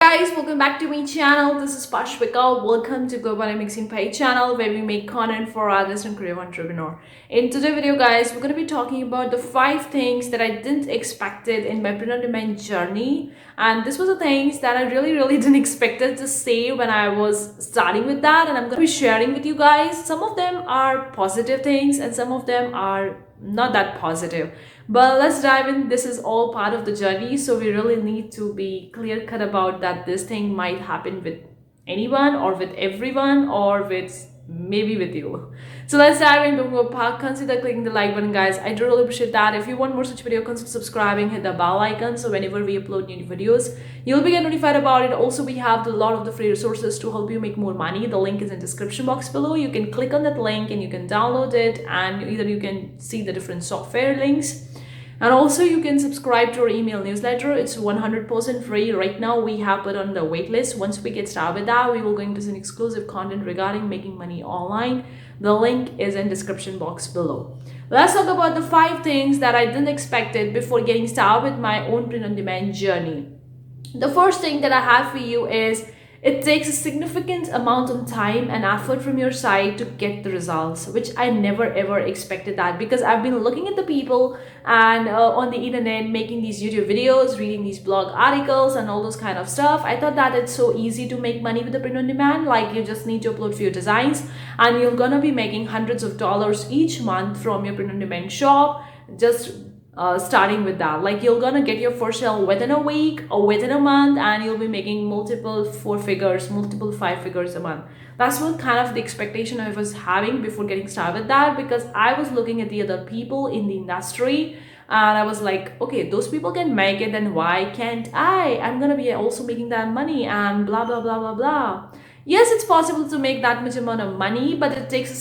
guys, welcome back to my channel. This is Pashvika. Welcome to Global Mixing Pay channel where we make content for artists and creative entrepreneur. In today's video guys, we're going to be talking about the 5 things that I didn't expected in my print-on-demand journey. And this was the things that I really didn't expected to say when I was starting with that, and I'm going to be sharing with you guys. Some of them are positive things and some of them are not that positive, but let's dive in. This is all part of the journey, so we really need to be clear cut about that this thing might happen with anyone or with everyone or with maybe with you. So let's dive into the part. Consider clicking the like button guys, I do really appreciate that. If you want more such video, consider subscribing, hit the bell icon, so whenever we upload new videos you'll be get notified about it. Also, we have a lot of the free resources to help you make more money. The link is in description box below. You can click on that link and you can download it, and either you can see the different software links, and also you can subscribe to our email newsletter. It's 100% free. Right now we have it on the wait list. Once we get started with that, we will going to send exclusive content regarding making money online. The link is in description box below. Let's talk about the 5 things that I didn't expect it before getting started with my own print-on-demand journey. The first thing that I have for you is it takes a significant amount of time and effort from your side to get the results, which I never ever expected that, because I've been looking at the people and on the internet making these YouTube videos, reading these blog articles and all those kind of stuff. I thought that it's so easy to make money with the print on demand. Like, you just need to upload few designs and you're gonna be making hundreds of dollars each month from your print on demand shop, just starting with that. Like, you're gonna get your first sale within a week or within a month, and you'll be making multiple 4 figures, multiple 5 figures a month. That's what kind of the expectation I was having before getting started with that, because I was looking at the other people in the industry and I was like, okay, those people can make it, then why can't I'm gonna be also making that money and blah blah blah blah blah. Yes, it's possible to make that much amount of money, but it takes a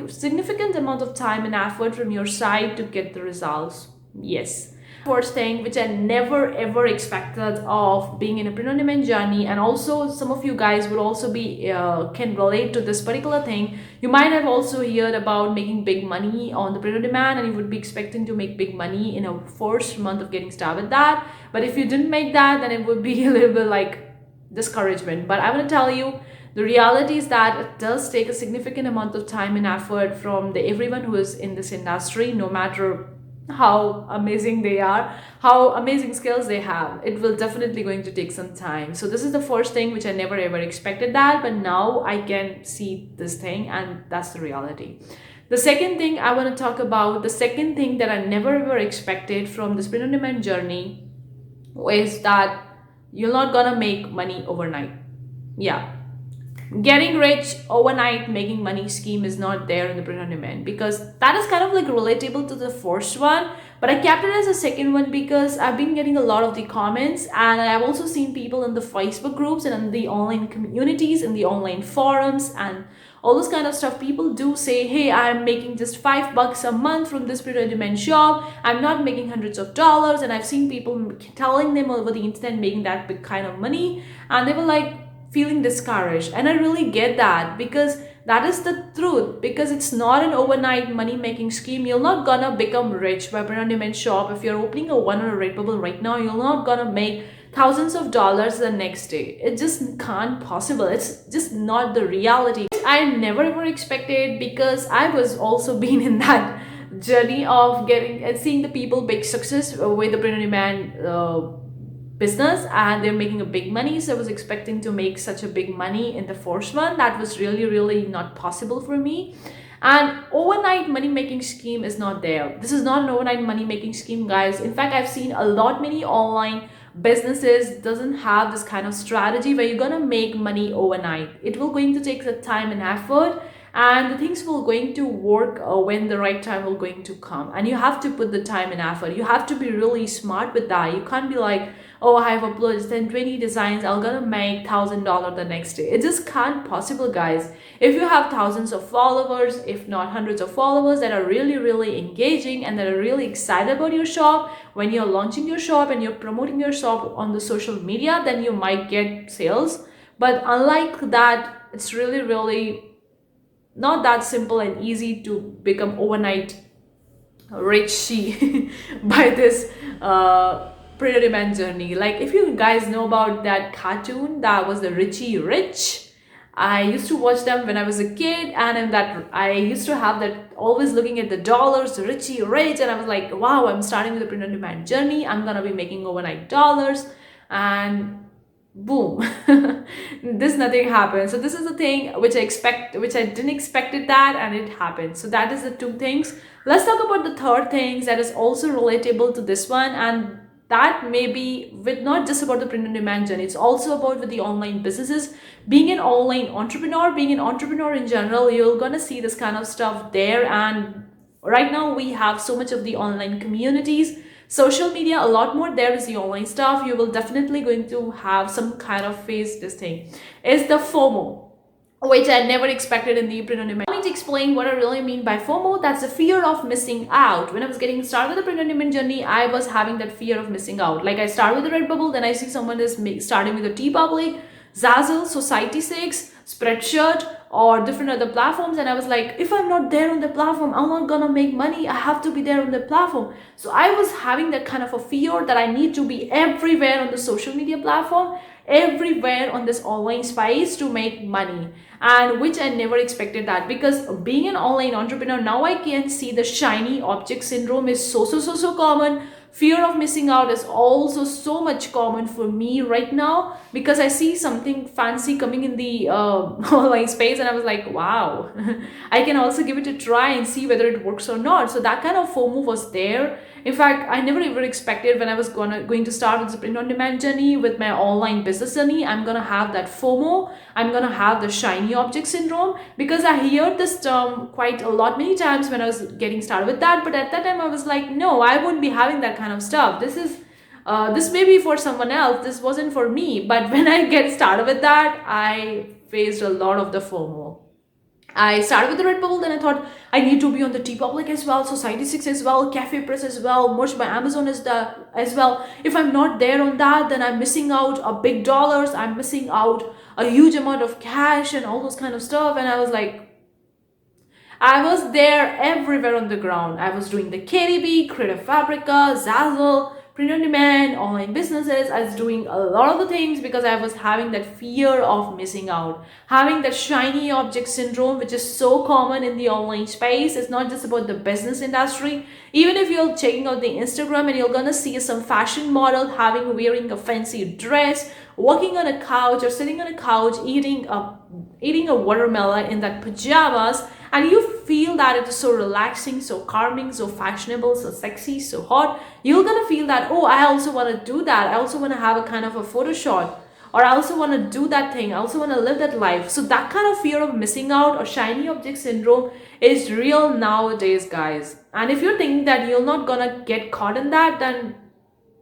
significant amount of time and effort from your side to get the results. Yes. First thing which I never ever expected of being in a print-on-demand journey, and also some of you guys would also be can relate to this particular thing. You might have also heard about making big money on the print-on-demand, and you would be expecting to make big money in a first month of getting started with that. But if you didn't make that, then it would be a little bit like discouragement. But I want to tell you, the reality is that it does take a significant amount of time and effort from everyone who is in this industry, no matter how amazing they are, how amazing skills they have. It will definitely going to take some time. So this is the first thing which I never ever expected that, but now I can see this thing, and that's the reality. The second thing I want to talk about, the second thing that I never ever expected from this print on demand journey, is that you're not gonna make money overnight. Yeah, getting rich overnight making money scheme is not there in the print on demand, because that is kind of like relatable to the first one, but I kept it as a second one because I've been getting a lot of the comments, and I've also seen people in the Facebook groups and in the online communities, in the online forums and all this kind of stuff. People do say, hey, I'm making just $5 a month from this print on demand shop, I'm not making hundreds of dollars. And I've seen people telling them over the internet making that big kind of money, and they were like feeling discouraged. And I really get that, because that is the truth, because it's not an overnight money making scheme. You're not gonna become rich by print on demand shop. If you're opening a one on a Redbubble right now, you're not gonna make thousands of dollars the next day. It just can't possible. It's just not the reality. I never ever expected, because I was also been in that journey of getting and seeing the people big success with the print on demand business, and they're making a big money. So I was expecting to make such a big money in the first one. That was really not possible for me. And overnight money making scheme is not there. This is not an overnight money making scheme guys. In fact, I've seen a lot many online businesses doesn't have this kind of strategy where you're gonna make money overnight. It will going to take the time and effort, and the things will going to work when the right time will going to come, and you have to put the time and effort. You have to be really smart with that. You can't be like, oh, I have uploaded 10-20 designs, I'm gonna make $1,000 the next day. It just can't possible guys. If you have thousands of followers, if not hundreds of followers that are really engaging and that are really excited about your shop, when you're launching your shop and you're promoting your shop on the social media, then you might get sales. But unlike that, it's really not that simple and easy to become overnight rich by this Pretty Man journey. Like, if you guys know about that cartoon, that was the Richie Rich. I used to watch them when I was a kid, and in that I used to have that always looking at the dollars, the Richie Rich, and I was like, wow, I'm starting with the print on demand journey. I'm gonna be making overnight dollars, and boom, this nothing happened. So this is the thing which I didn't expect it that, and it happened. So that is the two things. Let's talk about the third things that is also relatable to this one, and that may be with not just about the print on demand journey, it's also about with the online businesses. Being an online entrepreneur, being an entrepreneur in general, you're gonna see this kind of stuff there. And right now we have so much of the online communities, social media, a lot more there is the online stuff. You will definitely going to have some kind of face this thing is the FOMO, which I never expected in the print on demand. Let me explain what I really mean by FOMO. That's the fear of missing out. When I was getting started with the print on demand journey, I was having that fear of missing out. Like, I started with the Redbubble, then I see someone is starting with the TeePublic, Zazzle, Society6, Spreadshirt, or different other platforms, and I was like, if I'm not there on the platform, I'm not gonna make money. I have to be there on the platform. So I was having that kind of a fear that I need to be everywhere on the social media platform, everywhere on this online space to make money, and which I never expected that. Because being an online entrepreneur, now I can see the shiny object syndrome is so common. Fear of missing out is also so much common for me right now, because I see something fancy coming in the online space, and I was like, wow, I can also give it a try and see whether it works or not. So that kind of FOMO was there. In fact, I never ever expected when I was going to start with the print on demand journey, with my online business journey, I'm gonna have that FOMO. I'm gonna have the shiny object syndrome, because I heard this term quite a lot many times when I was getting started with that. But at that time I was like, no, I wouldn't be having that kind of stuff. This may be for someone else. This wasn't for me. But when I get started with that, I faced a lot of the FOMO. I started with the Redbubble, then I thought I need to be on the TeePublic as well, Society6 as well, Cafe Press as well, Merch by Amazon as well. If I'm not there on that, then I'm missing out a big dollars, I'm missing out a huge amount of cash and all those kind of stuff. And I was like, I was there everywhere on the ground. I was doing the KDB, Creative Fabrica, Zazzle, print on demand, online businesses. I was doing a lot of the things because I was having that fear of missing out, having that shiny object syndrome, which is so common in the online space. It's not just about the business industry. Even if you're checking out the Instagram and you're gonna see some fashion model wearing a fancy dress, walking on a couch or sitting on a couch eating a watermelon in that pajamas, and you feel that it is so relaxing, so calming, so fashionable, so sexy, so hot, you're gonna feel that, oh, I also want to do that. I also want to have a kind of a photo shot, or I also want to do that thing. I also want to live that life. So that kind of fear of missing out or shiny object syndrome is real nowadays, guys. And if you think that you're not gonna get caught in that, then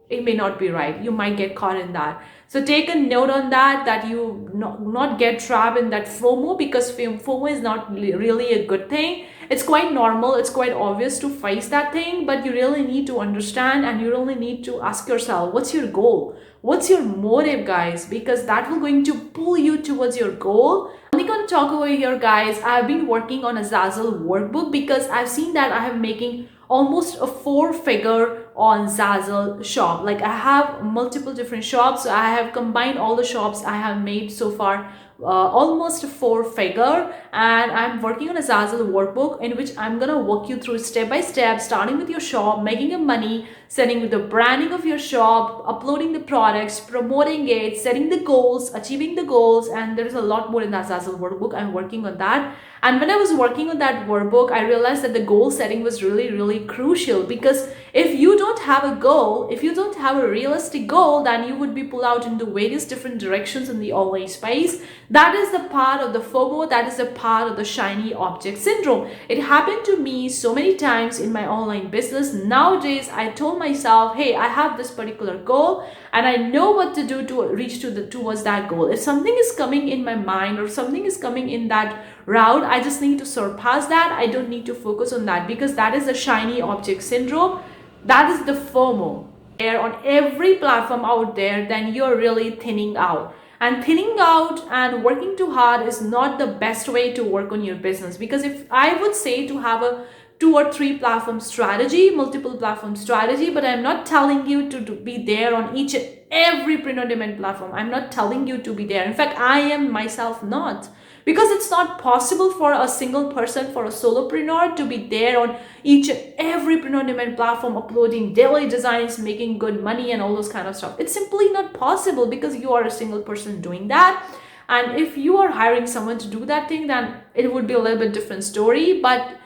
it may not be right. You might get caught in that. So take a note on that you not get trapped in that FOMO, because FOMO is not really a good thing. It's quite normal. It's quite obvious to face that thing, but you really need to understand, and you really need to ask yourself, what's your goal? What's your motive, guys? Because that will going to pull you towards your goal. I'm going to talk over here, guys. I've been working on a Zazzle workbook because I've seen that I have making almost a 4-figure on Zazzle shop. Like, I have multiple different shops. So I have combined all the shops I have made so far, almost 4-figure, and I'm working on a Zazzle workbook in which I'm gonna walk you through step by step, starting with your shop, making your money, setting with the branding of your shop, uploading the products, promoting it, setting the goals, achieving the goals, and there's a lot more in that Zazzle workbook. I'm working on that. And when I was working on that workbook, I realized that the goal setting was really crucial, because if you don't have a goal, if you don't have a realistic goal, then you would be pulled out into various different directions in the online space. That is the part of the FOMO, that is the part of the shiny object syndrome. It happened to me so many times in my online business. Nowadays, I told myself, hey, I have this particular goal and I know what to do to reach towards that goal. If something is coming in my mind or something is coming in that route, I just need to surpass that. I don't need to focus on that, because that is the shiny object syndrome. That is the FOMO. On every platform out there, then you're really thinning out. And thinning out and working too hard is not the best way to work on your business. Because if I would say to have a 2 or 3 platform strategy, multiple platform strategy, but I'm not telling you to be there on each and every print on demand platform. I'm not telling you to be there. In fact, I am myself not. Because it's not possible for a single person, for a solopreneur to be there on each and every print on demand platform, uploading daily designs, making good money and all those kind of stuff. It's simply not possible because you are a single person doing that. And if you are hiring someone to do that thing, then it would be a little bit different story. But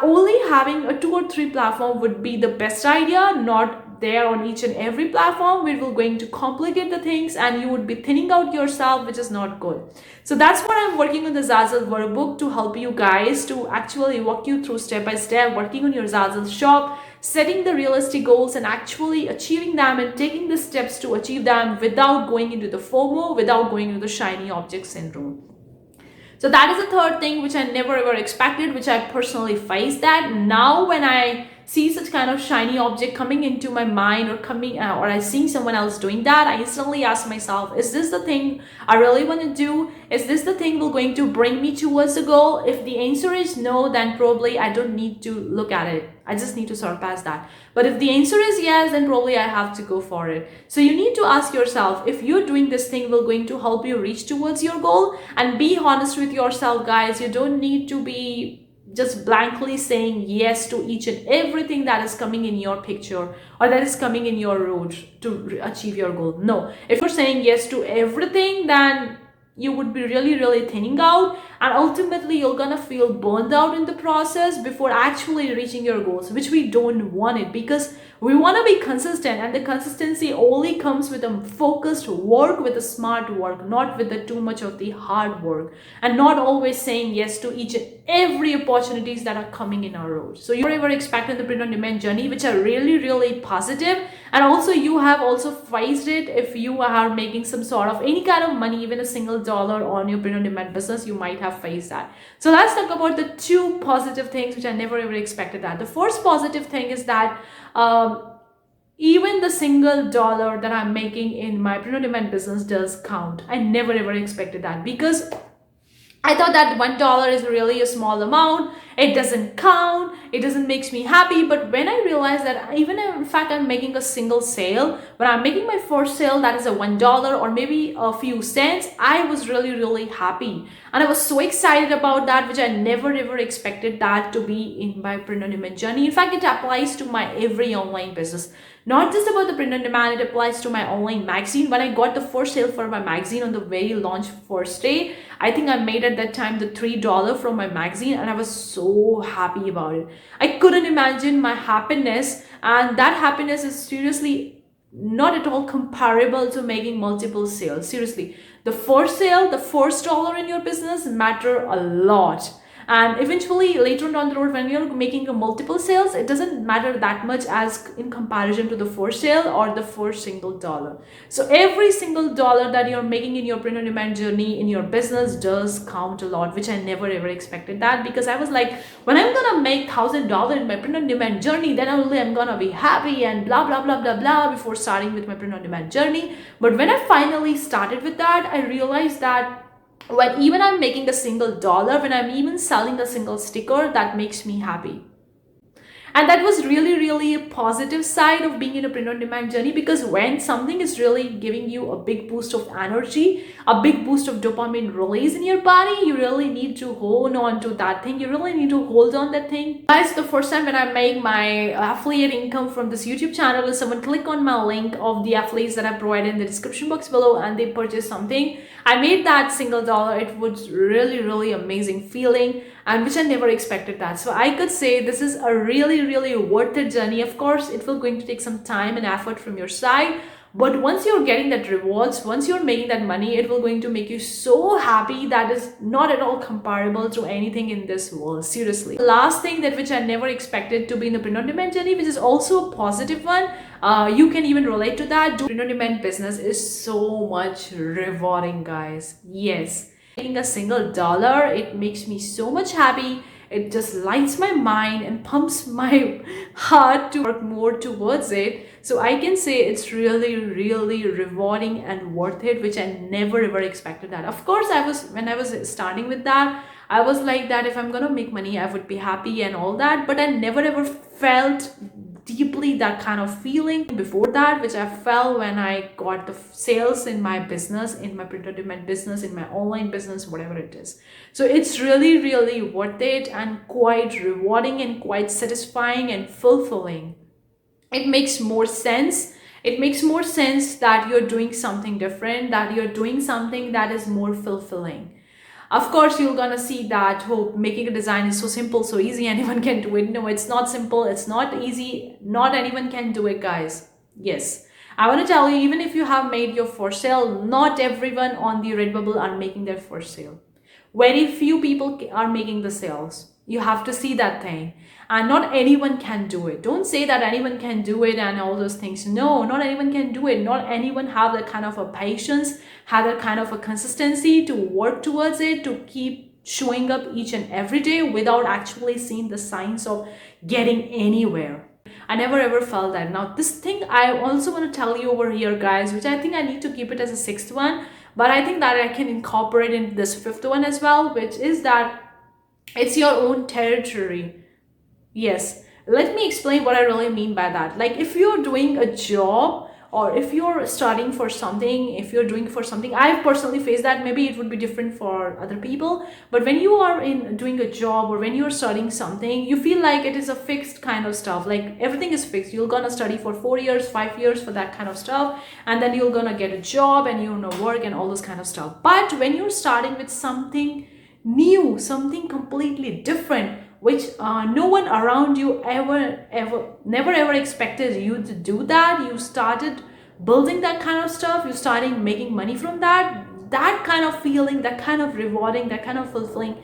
only having a 2 or 3 platform would be the best idea, not there on each and every platform, which will going to complicate the things and you would be thinning out yourself, which is not good. So that's what I'm working on the Zazzle workbook to help you guys, to actually walk you through step by step, working on your Zazzle shop, setting the realistic goals and actually achieving them and taking the steps to achieve them without going into the FOMO, without going into the shiny object syndrome. So that is the third thing which I never ever expected, which I personally faced that. Now when I see such kind of shiny object coming into my mind or coming or I see someone else doing that, I instantly ask myself, is this the thing I really want to do? Is this the thing will going to bring me towards the goal? If the answer is no, then probably I don't need to look at it. I just need to surpass that. But if the answer is yes, then probably I have to go for it. So you need to ask yourself, if you're doing this thing will going to help you reach towards your goal, and be honest with yourself, guys. You don't need to be just blankly saying yes to each and everything that is coming in your picture or that is coming in your road to achieve your goal. No, if you're saying yes to everything, then you would be really thinning out, and ultimately you're gonna feel burned out in the process before actually reaching your goals, which we don't want it, because we want to be consistent, and the consistency only comes with a focused work, with a smart work, not with the too much of the hard work, and not always saying yes to each and every opportunities that are coming in our road. So you're ever expecting the print on demand journey, which are really positive, and also you have also faced it. If you are making some sort of any kind of money, even a single dollar on your print on demand business, you might have faced that. So let's talk about the 2 positive things which I never ever expected that. The first positive thing is that even the single dollar that I'm making in my print on demand business does count. I never ever expected that, because I thought that $1 is really a small amount. It doesn't count. It doesn't makes me happy. But when I realized that even in fact I'm making a single sale, when I'm making my first sale that is a $1 or maybe a few cents, I was really happy. And I was so excited about that, which I never ever expected that to be in my print on demand journey. In fact, it applies to my every online business. Not just about the print on demand, it applies to my online magazine. When I got the first sale for my magazine on the very launch first day, I think I made at that time the $3 from my magazine, and I was so happy about it. I couldn't imagine my happiness, and that happiness is seriously not at all comparable to making multiple sales. Seriously, the first sale, the first dollar in your business matter a lot. And eventually later on down the road, when you're making a multiple sales, it doesn't matter that much as in comparison to the first sale or the first single dollar. So every single dollar that you're making in your print on demand journey in your business does count a lot, which I never ever expected that, because I was like, when I'm gonna make $1,000 in my print on demand journey, then only I'm gonna be happy and blah blah before starting with my print on demand journey. But when I finally started with that, I realized that when even I'm making a single dollar, when I'm even selling a single sticker, that makes me happy. And that was really a positive side of being in a print on demand journey, because when something is really giving you a big boost of energy, a big boost of dopamine release in your body, you really need to hold on to that thing. You really need to hold on that thing. Guys, the first time when I make my affiliate income from this YouTube channel is someone click on my link of the affiliates that I provided in the description box below and they purchase something. I made that single dollar. It was really amazing feeling, and which I never expected that. So I could say this is a really worth it journey. Of course, it will going to take some time and effort from your side, but once you're getting that rewards, once you're making that money, it will going to make you so happy that is not at all comparable to anything in this world. Seriously. The last thing that which I never expected to be in the print on demand journey, which is also a positive one, you can even relate to that. Print on demand business is so much rewarding, guys. Yes, making a single dollar, it makes me so much happy. it just lights my mind and pumps my heart to work more towards it. So I can say it's really, really rewarding and worth it, which I never ever expected that. Of course, when I was starting with that, I was like that if I'm gonna make money, I would be happy and all that, but I never ever felt deeply that kind of feeling before that, which I felt when I got the sales in my business, in my print on demand business, in my online business, whatever it is. So it's really, really worth it and quite rewarding and quite satisfying and fulfilling. It makes more sense. It makes more sense that you're doing something different, that you're doing something that is more fulfilling. Of course, you're gonna see that, oh, making a design is so simple, so easy, anyone can do it. No, it's not simple, it's not easy, not anyone can do it, guys. Yes, I want to tell you, even if you have made your first sale, not everyone on the Redbubble are making their first sale. Very few people are making the sales. You have to see that thing. And not anyone can do it. Don't say that anyone can do it and all those things. No, not anyone can do it. Not anyone have that kind of a patience, have that kind of a consistency to work towards it, to keep showing up each and every day without actually seeing the signs of getting anywhere. I never ever felt that. Now, this thing I also want to tell you over here, guys, which I think I need to keep it as a sixth one, but I think that I can incorporate in this fifth one as well, which is that it's your own territory. Yes, let me explain what I really mean by that. Like if you're doing a job or if you're studying for something, if you're doing for something, I've personally faced that. Maybe it would be different for other people, but when you are in doing a job or when you're studying something, you feel like it is a fixed kind of stuff. Like everything is fixed. You're gonna study for 4 years, 5 years for that kind of stuff, and then you're gonna get a job and you're gonna work and all this kind of stuff. But when you're starting with something new, something completely different, which no one around you never ever expected you to do that, you started building that kind of stuff, you started making money from that, that kind of feeling, that kind of rewarding, that kind of fulfilling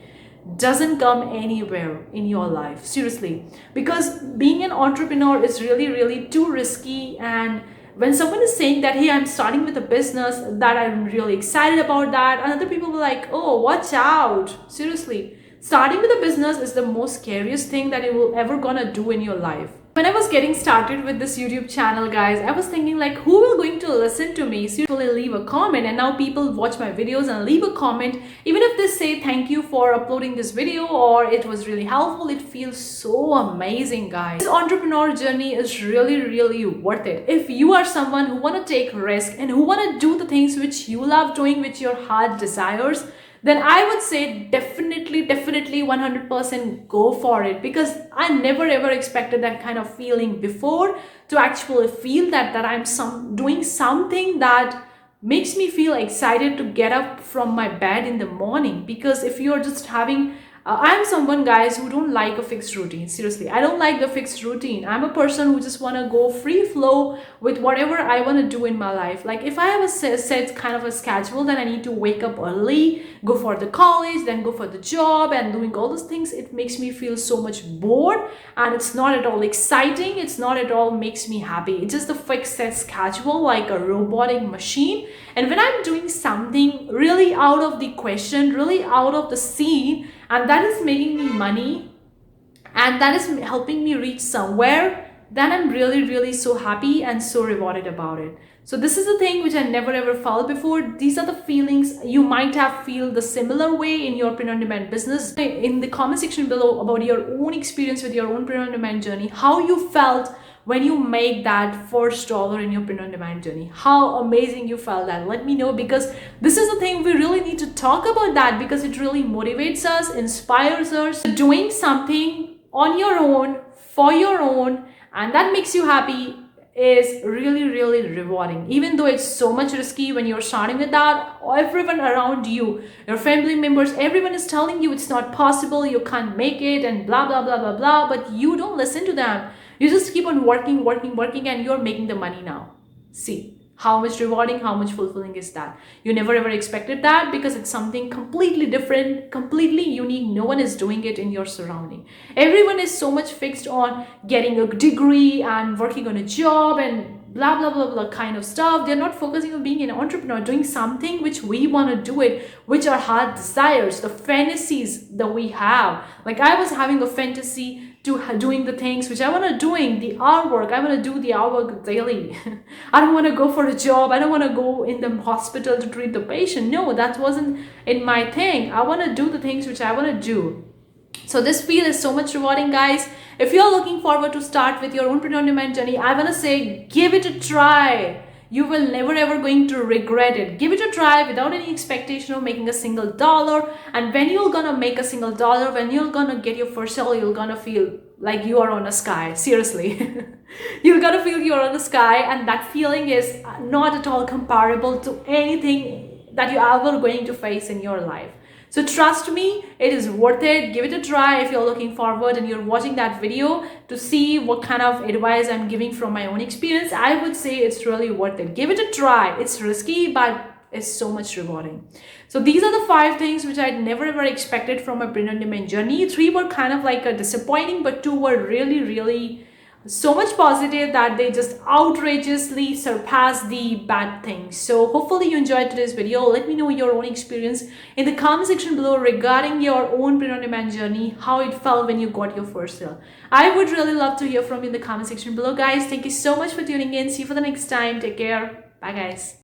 doesn't come anywhere in your life, seriously. Because being an entrepreneur is really, really too risky. And when someone is saying that, hey, I'm starting with a business, that I'm really excited about that, and other people were like, oh, watch out, seriously. Starting with a business is the most scariest thing that you will ever gonna do in your life. When I was getting started with this YouTube channel, guys, I was thinking like, who will going to listen to me? So usually leave a comment, and now people watch my videos and leave a comment. Even if they say thank you for uploading this video or it was really helpful, it feels so amazing, guys. This entrepreneur journey is really, really worth it. If you are someone who want to take risk and who want to do the things which you love doing, which your heart desires, then I would say definitely 100% go for it, because I never ever expected that kind of feeling before, to actually feel that I'm doing something that makes me feel excited to get up from my bed in the morning. Because if you're just having I'm someone, guys, who don't like a fixed routine. Seriously, I don't like the fixed routine. I'm a person who just want to go free flow with whatever I want to do in my life. Like if I have a set kind of a schedule, then I need to wake up early, go for the college, then go for the job, and doing all those things, it makes me feel so much bored, and it's not at all exciting. It's not at all makes me happy. It's just a fixed set schedule, like a robotic machine. And when I'm doing something really out of the question, really out of the scene, and that is making me money, and that is helping me reach somewhere, then I'm really, really so happy and so rewarded about it. So this is the thing which I never ever felt before. These are the feelings you might have feel the similar way in your print on demand business. In the comment section below about your own experience with your own print on demand journey, how you felt when you make that first dollar in your print on demand journey, how amazing you felt that. Let me know, because this is the thing we really need to talk about that, because it really motivates us, inspires us. Doing something on your own, for your own, and that makes you happy is really, really rewarding. Even though it's so much risky when you're starting with that, everyone around you, your family members, everyone is telling you it's not possible, you can't make it, and blah blah blah blah blah, but you don't listen to them. You just keep on working, and you're making the money now. See how much rewarding, how much fulfilling is that. You never ever expected that, because it's something completely different, completely unique. No one is doing it in your surrounding. Everyone is so much fixed on getting a degree and working on a job and blah blah blah blah kind of stuff. They're not focusing on being an entrepreneur, doing something which we want to do it, which are heart desires, the fantasies that we have. Like I was having a fantasy to doing the things which I want to doing, the artwork. I want to do the artwork daily. I don't want to go for a job. I don't want to go in the hospital to treat the patient. No, that wasn't in my thing. I want to do the things which I want to do. So this field is so much rewarding, guys. If you're looking forward to start with your own print on demand journey, I want to say give it a try. You will never ever going to regret it. Give it a try without any expectation of making a single dollar. And when you're gonna make a single dollar, when you're gonna get your first sale, you're gonna feel like you are on a sky. Seriously. You're gonna feel you're on the sky, and that feeling is not at all comparable to anything that you are ever going to face in your life. So trust me, it is worth it. Give it a try if you're looking forward and you're watching that video to see what kind of advice I'm giving from my own experience. I would say it's really worth it. Give it a try. It's risky, but it's so much rewarding. So these are the 5 things which I'd never ever expected from my print on demand journey. 3 were kind of like a disappointing, but 2 were really so much positive that they just outrageously surpass the bad things. So hopefully you enjoyed today's video. Let me know your own experience in the comment section below regarding your own print on demand journey, how it felt when you got your first sale. I would really love to hear from you in the comment section below, guys. Thank you so much for tuning in. See you for the next time. Take care. Bye, guys.